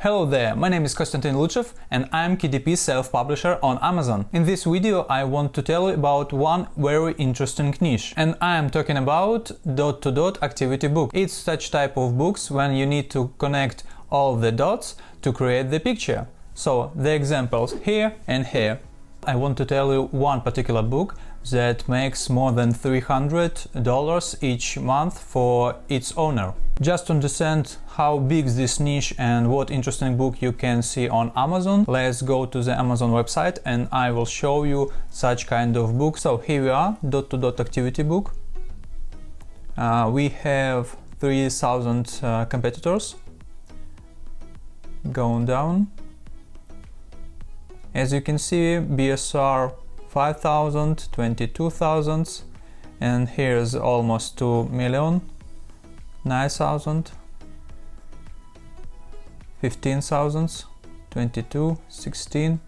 Hello there, my name is Konstantin Luchev and I'm KDP self-publisher on Amazon. In this video I want to tell you about one very interesting niche, and I am talking about dot-to-dot activity book. It's such type of books when you need to connect all the dots to create the picture. So the examples here and here. I want to tell you one particular book that makes more than $300 each month for its owner. Just to understand how big this niche and what interesting book you can see on Amazon, let's go to the Amazon website and I will show you such kind of book. So here we are, dot-to-dot activity book. We have 3,000 competitors. Going down. As you can see, BSR 5,000, 22,000, and here's almost 2 million, 9,000, 15,000, 22, 16,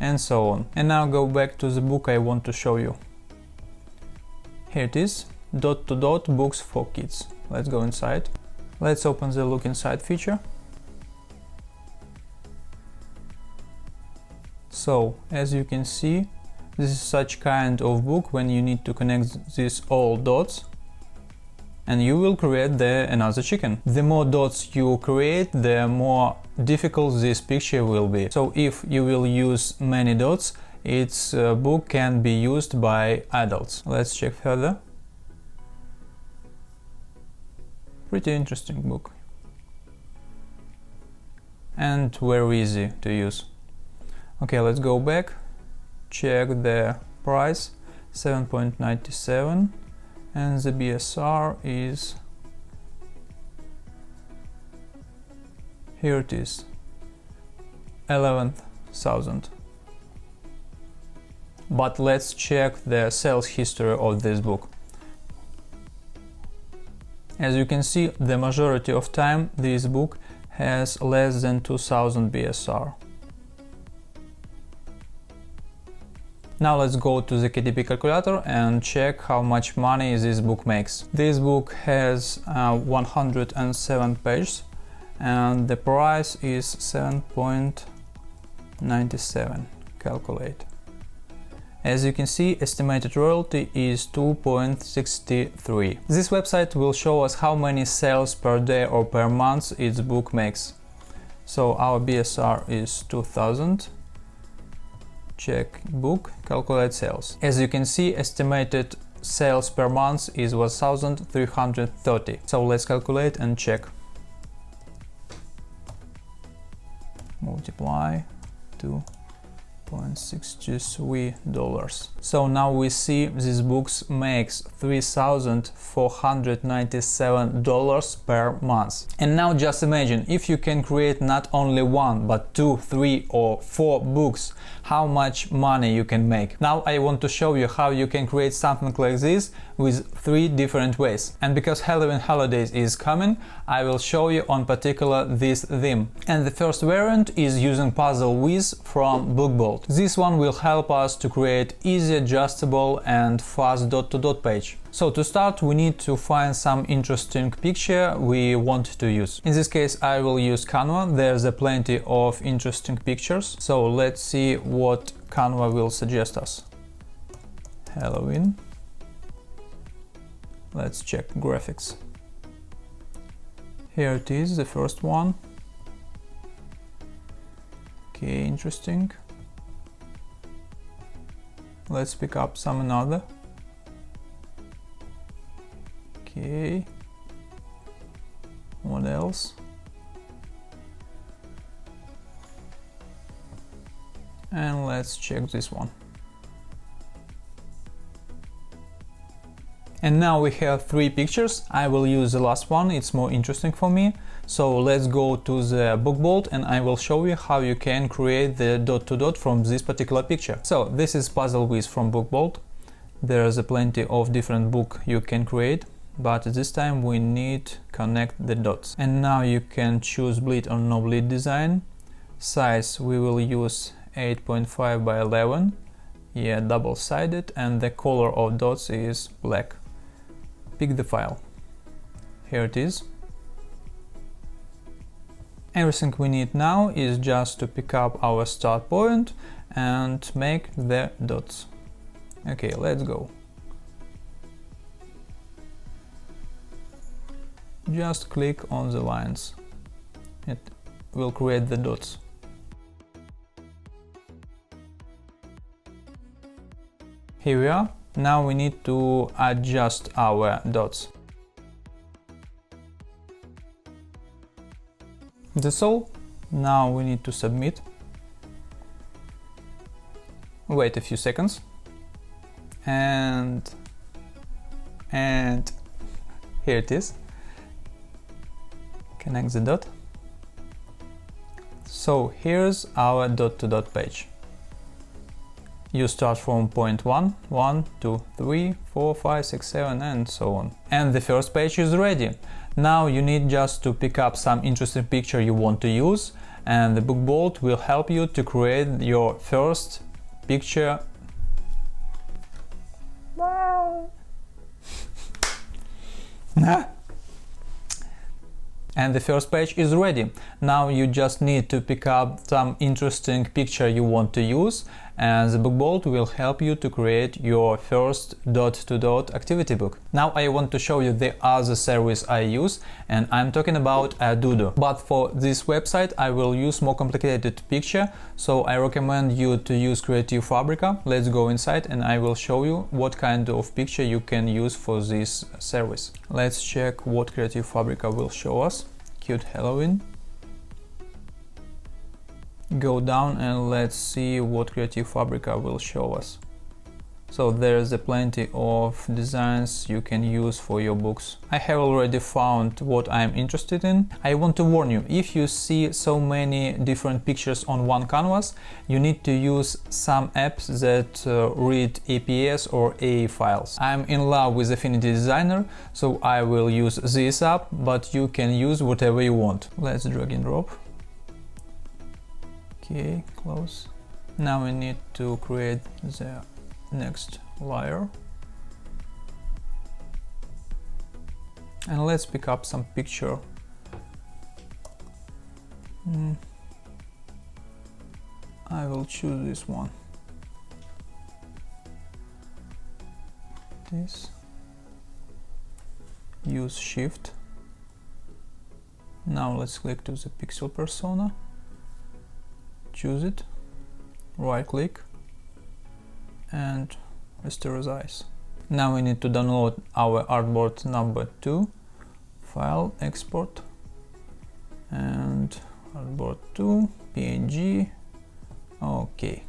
and so on. And now go back to the book I want to show you. Here it is, dot-to-dot books for kids. Let's go inside. Let's open the look inside feature. So, as you can see, this is such kind of book when you need to connect these all dots and you will create another chicken. The more dots you create, the more difficult this picture will be. So if you will use many dots, its book can be used by adults. Let's check further. Pretty interesting book. And very easy to use. Okay, let's go back, check the price, 7.97, and the BSR is, here it is, 11,000. But let's check the sales history of this book. As you can see, the majority of time this book has less than 2,000 BSR. Now let's go to the KDP calculator and check how much money this book makes. This book has 107 pages and the price is 7.97. Calculate. As you can see, estimated royalty is 2.63. This website will show us how many sales per day or per month its book makes. So our BSR is 2000. Check book, calculate sales. As you can see, estimated sales per month is 1,330. So let's calculate and check. Multiply $2.63. So now we see this book makes $3,497 per month. And now just imagine if you can create not only one but 2, 3 or 4 books, how much money you can make. Now I want to show you how you can create something like this with 3 different ways. And because Halloween holidays is coming, I will show you on particular this theme. And the first variant is using Puzzle Whiz from BookBolt. This one will help us to create easy, adjustable and fast dot-to-dot page. So to start, we need to find some interesting picture we want to use. In this case, I will use CANVA. There's plenty of interesting pictures. So let's see what CANVA will suggest us. Halloween. Let's check graphics. Here it is, the first one. Okay, interesting. Let's pick up some another. Okay. What else? And let's check this one. And now we have 3 pictures. I will use the last one, it's more interesting for me. So let's go to the BookBolt and I will show you how you can create the dot-to-dot from this particular picture. So this is Puzzle Whiz from BookBolt. There's plenty of different book you can create, but this time we need connect the dots. And now you can choose bleed or no bleed design. Size we will use 8.5 by 11. Yeah, double-sided, and the color of dots is black. Pick the file. Here it is. Everything we need now is just to pick up our start point and make the dots. Okay, let's go. Just click on the lines. It will create the dots. Here we are. Now we need to adjust our dots. That's all. Now we need to submit. Wait a few seconds. And here it is. Connect the dot. So here's our dot-to-dot page. You start from point 1, 1, 2, 3, 4, 5, 6, 7 and so on. And the first page is ready. Now you need just to pick up some interesting picture you want to use, and the BookBolt will help you to create your first picture. And the first page is ready. Now you just need to pick up some interesting picture you want to use, and the BookBolt will help you to create your first dot-to-dot activity book. Now I want to show you the other service I use, and I'm talking about Aududu. But for this website I will use more complicated picture, so I recommend you to use Creative Fabrica. Let's go inside and I will show you what kind of picture you can use for this service. Let's check what Creative Fabrica will show us. Cute Halloween. Go down and let's see what Creative Fabrica will show us. So there's plenty of designs you can use for your books. I have already found what I'm interested in. I want to warn you, if you see so many different pictures on one canvas, you need to use some apps that read APS or AA files. I'm in love with Affinity Designer, so I will use this app, but you can use whatever you want. Let's drag and drop. Okay, close. Now we need to create the next layer. And let's pick up some picture. I will choose this one. This. Use Shift. Now let's click to the pixel persona. Choose it, right click and rasterize. Now we need to download our artboard number 2, file, export, and artboard 2, PNG, okay,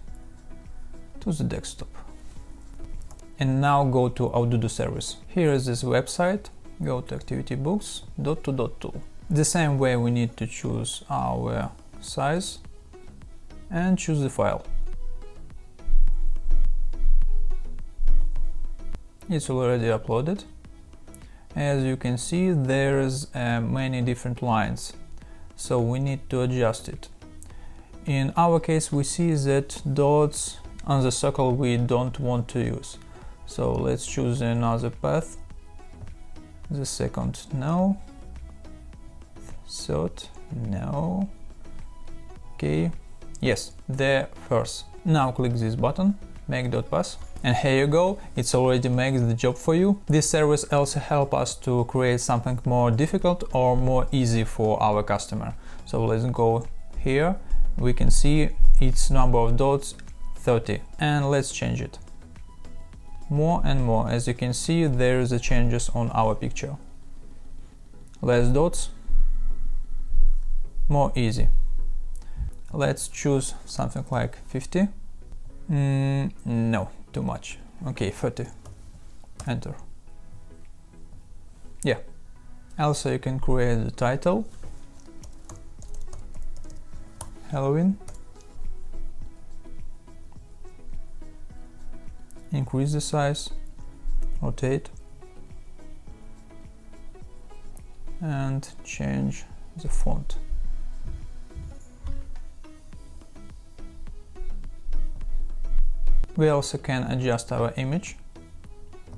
to the desktop. And now go to Aududu service. Here is this website, go to activity books, dot-to-dot tool. The same way we need to choose our size and choose the file. It's already uploaded. As you can see, there's many different lines, so we need to adjust it. In our case, we see that dots on the circle we don't want to use, so let's choose another path. The second, no. Third, no. Okay. Yes, the first. Now click this button, make dot pass, and here you go, it's already makes the job for you. This service also helps us to create something more difficult or more easy for our customer. So let's go here, we can see its number of dots 30, and let's change it. More and more, as you can see, there is a changes on our picture. Less dots, more easy. Let's choose something like 50. No, too much. Okay, 30. Enter. Yeah. Also, you can create the title. Halloween. Increase the size. Rotate. And change the font. We also can adjust our image.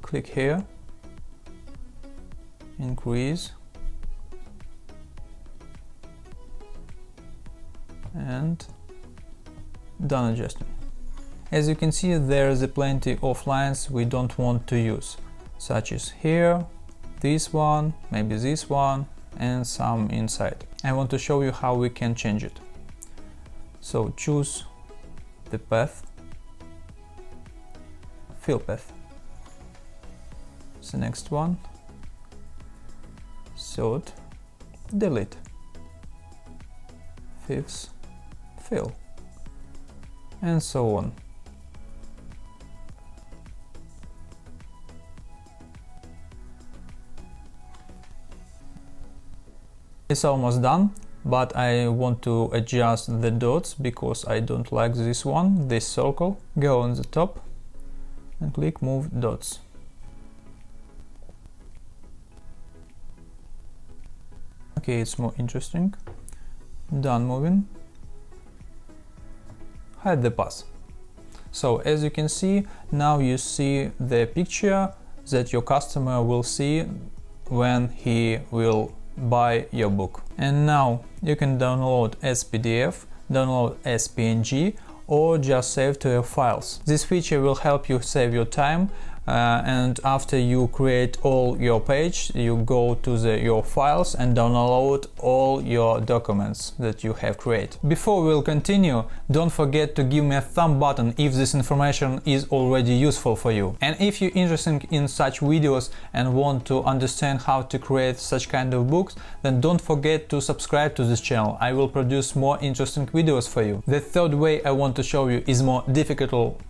Click here, increase, and done adjusting. As you can see, there is plenty of lines we don't want to use, such as here, this one, maybe this one, and some inside. I want to show you how we can change it. So choose the path, fill path, the next one, third, delete, fifth, fill, and so on. It's almost done, but I want to adjust the dots because I don't like this one, this circle. Go on the top and click Move Dots. Okay, it's more interesting. Done moving. Hide the path. So as you can see, now you see the picture that your customer will see when he will buy your book. And now you can download as PDF, download as PNG, or just save to your files. This feature will help you save your time, and after you create all your page, you go to your files and download all your documents that you have created. Before we'll continue, don't forget to give me a thumb button if this information is already useful for you. And if you're interested in such videos and want to understand how to create such kind of books, then don't forget to subscribe to this channel. I will produce more interesting videos for you. The third way I want to show you is more difficult.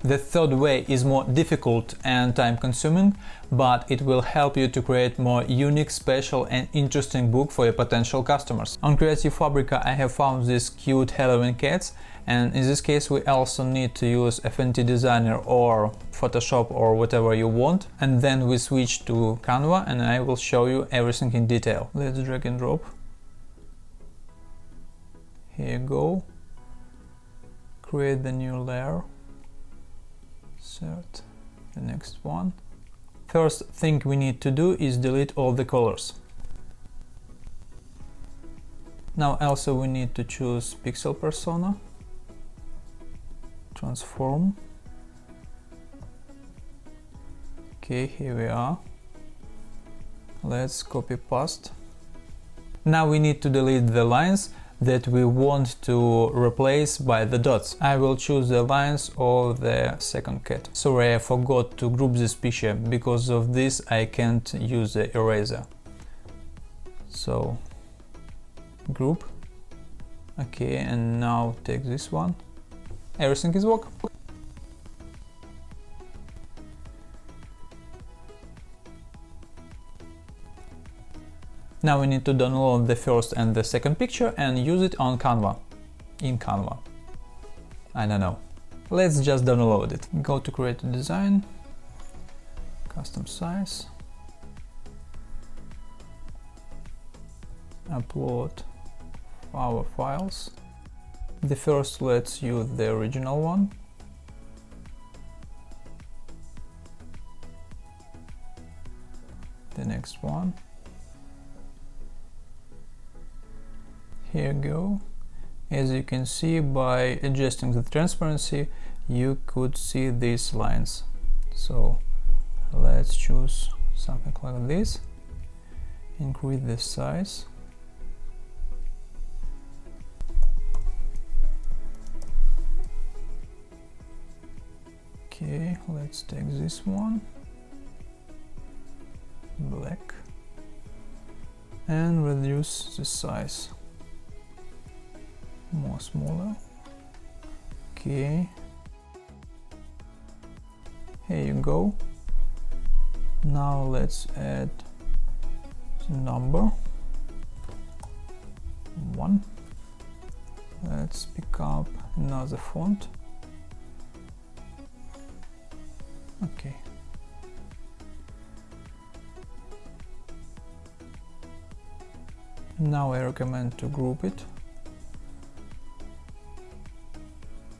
The third way is more difficult and time-consuming, but it will help you to create more unique, special and interesting book for your potential customers. On Creative Fabrica I have found these cute Halloween cats, and in this case we also need to use Affinity Designer or Photoshop or whatever you want, and then we switch to Canva and I will show you everything in detail. Let's drag and drop. Here you go. Create the new layer, insert the next one. First thing we need to do is delete all the colors. Now also we need to choose pixel persona, transform. Okay, here we are. Let's copy paste. Now we need to delete the lines that we want to replace by the dots. I will choose the lines of the second cat. Sorry, I forgot to group this picture. Because of this I can't use the eraser. So group. Okay, and now take this one. Everything is working. Now we need to download the first and the second picture and use it on Canva. In Canva. I don't know. Let's just download it. Go to Create a Design, Custom Size, upload our files. The first, let's use the original one. The next one. Here you go. As you can see, by adjusting the transparency you could see these lines. So let's choose something like this, increase the size. Okay, let's take this one, black, and reduce the size. More smaller. Okay, here you go. Now let's add the number 1. Let's pick up another font. Okay. Now I recommend to group it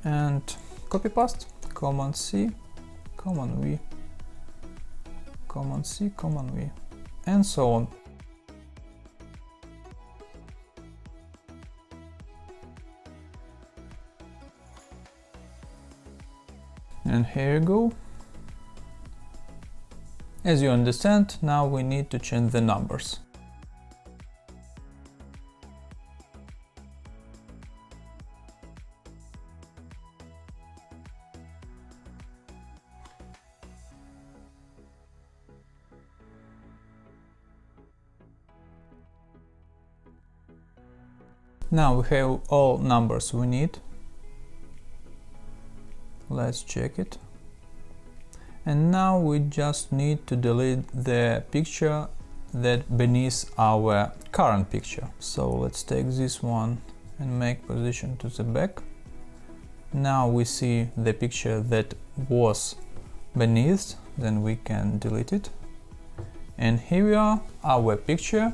and copy paste, Command C, Command V, Command C, Command V, and so on. And here you go. As you understand, now we need to change the numbers. Now we have all numbers we need. Let's check it. And now we just need to delete the picture that beneath our current picture. So let's take this one and make position to the back. Now we see the picture that was beneath, then we can delete it. And here we are, our picture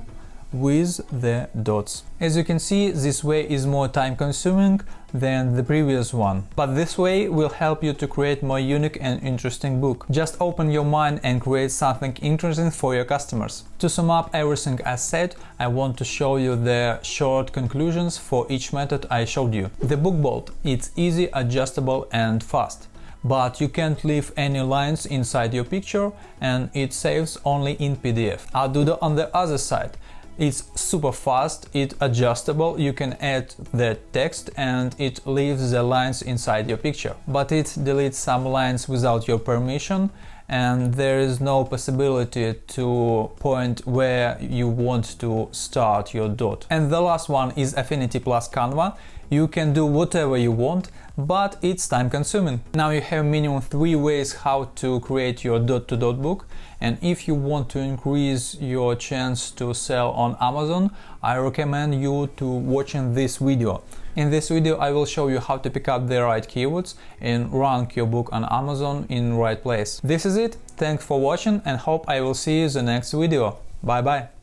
with the dots. As you can see, this way is more time consuming than the previous one, but this way will help you to create more unique and interesting book. Just open your mind and create something interesting for your customers. To sum up everything I said, I want to show you the short conclusions for each method I showed you. The BookBolt, it's easy, adjustable and fast. But you can't leave any lines inside your picture and it saves only in PDF. Aududu on the other side, it's super fast, it's adjustable, you can add the text and it leaves the lines inside your picture. But it deletes some lines without your permission and there is no possibility to point where you want to start your dot. And the last one is Affinity plus CANVA. You can do whatever you want, but it's time consuming. Now you have minimum 3 ways how to create your dot-to-dot book, and if you want to increase your chance to sell on Amazon, I recommend you to watching this video. In this video I will show you how to pick up the right keywords and rank your book on Amazon in right place. This is it, thanks for watching and hope I will see you in the next video. Bye bye!